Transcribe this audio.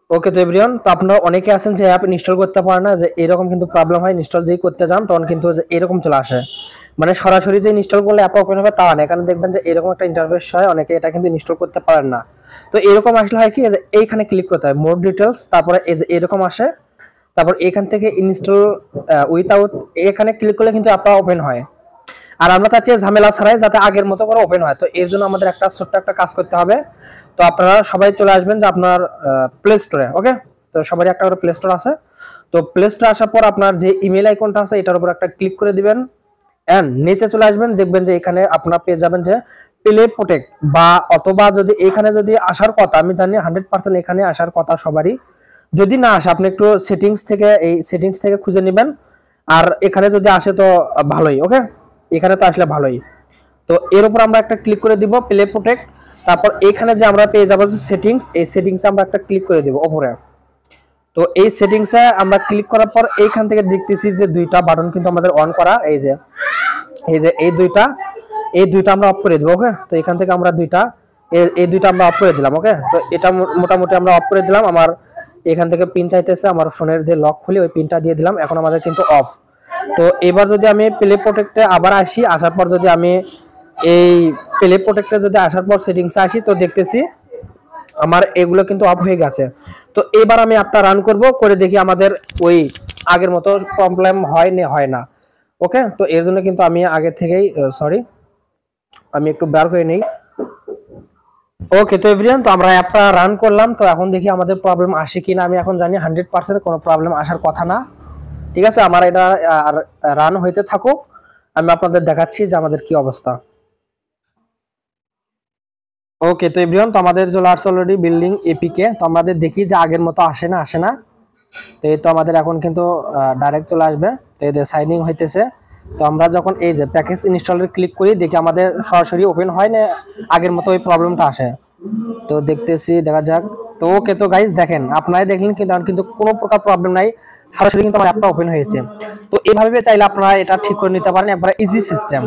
ওকে, তো এভরিওয়ান, তো আপনারা অনেকে আছেন যে অ্যাপ ইনস্টল করতে পারে না, যে এরকম কিন্তু প্রবলেম হয়। ইনস্টল যেই করতে যান তখন কিন্তু যে এরকম চলে আসে, মানে সরাসরি যে ইনস্টল করলে অ্যাপ ওপেন হবে তা না, এখানে দেখবেন যে এরকম একটা ইন্টারফেস হয়, অনেকে এটা কিন্তু ইনস্টল করতে পারেন না। তো এরকম আসলে হয় কি, যে এইখানে ক্লিক করতে হয় মোর ডিটেলস, তারপরে এই যে এরকম আসে, তারপর এখান থেকে ইনস্টল উইথাউট, এখানে ক্লিক করলে কিন্তু অ্যাপটা ওপেন হয়। আর আমরা চাচ্ছি ঝামেলা ছাড়াই যাতে আগের মতো করে ওপেন হয়। তো এর জন্য আমাদের একটা ছোট্ট একটা কাজ করতে হবে। তো আপনারা সবাই চলে আসবেন যে আপনার প্লে স্টোরে। ওকে, তো সবারই একটা করে প্লে স্টোর আছে। তো প্লে স্টোরে আসার পর আপনার যে ইমেল আইকনটা আছে এটার উপর একটা ক্লিক করে দিবেন, এন্ড নিচে চলে আসবেন, দেখবেন যে এখানে আপনারা পেয়ে যাবেন যে প্লে প্রোটেক্ট, বা অথবা যদি এখানে যদি আসার কথা, আমি জানি 100% এখানে আসার কথা সবারই, যদি না আসে আপনি একটু সেটিংস থেকে, এই সেটিংস থেকে খুঁজে নেবেন। আর এখানে যদি আসে তো ভালোই। ওকে, এখানে তো আসলে ভালোই। তো এর উপর আমরা একটা ক্লিক করে দিব প্লে প্রোটেক্ট, তারপর এখানে যে আমরা পেয়ে যাবো যে সেটিংস, এই সেটিংসে আমরা একটা ক্লিক করে দিব উপরে। তো এই সেটিংসে আমরা ক্লিক করার পর এইখান থেকে দেখতেছি যে দুইটা বাটন কিন্তু আমাদের অন করা, এই যে এই দুইটা আমরা অফ করে দেবো। ওকে, তো এখান থেকে আমরা এই দুইটা আমরা অফ করে দিলাম। ওকে, তো এটা মোটামুটি আমরা অফ করে দিলাম। আমার এখান থেকে পিন চাইতেছে, আমার ফোনের যে লক খুলে ওই পিনটা দিয়ে দিলাম, এখন আমাদের কিন্তু অফ। তো এবার যদি আমি প্লে প্রোটেক্টে আবার আসি, আসার পর যদি আমি এই প্লে প্রোটেক্টে যদি আসার পর সেটিংসে আসি, তো দেখতেছি আমার এগুলো কিন্তু অফ হয়ে গেছে। তো এবার আমি অ্যাপটা রান করব, করে দেখি আমাদের ওই আগের মতো প্রবলেম হয় না। ওকে, তো এর জন্য কিন্তু আমি আগে থেকেই সরি, আমি একটু বের হয়ে নেই। ওকে, তো এভরিওয়ান, তো আমরা অ্যাপটা রান করলাম। তো এখন দেখি আমাদের প্রবলেম আসে কিনা। আমি এখন জানি 100% কোনো প্রবলেম আসার কথা না। ঠিক আছে, আমার এটা রান হইতে থাকুক, আমি আপনাদের দেখাচ্ছি যে আমাদের কি অবস্থা। ওকে, তো এভরিওয়ান, তো আমাদের চলে আসছে অলরেডি বিল্ডিং এপিকে। তো আমাদের দেখি যে আগের মতো আসে না। তো এই তো আমাদের এখন কিন্তু ডাইরেক্ট চলে আসবে। তো এই যে সাইন ইন হইতেছে। তো আমরা যখন এই যে প্যাকেজ ইনস্টলের ক্লিক করি, দেখি আমাদের সরাসরি ওপেন হয় না, আগের মতো ওই প্রবলেমটা আসে। তো দেখতেছি, দেখা যাক। তো ওকে, তো গাইস দেখেন, আপনারাই দেখলেন কিন্তু আমার কিন্তু কোনো প্রকার প্রবলেম নাই, সরাসরি কিন্তু আমার অ্যাপটা ওপেন হয়েছে। তো এইভাবে চাইলে আপনারা এটা ঠিক করে নিতে পারেন, একবার ইজি সিস্টেম।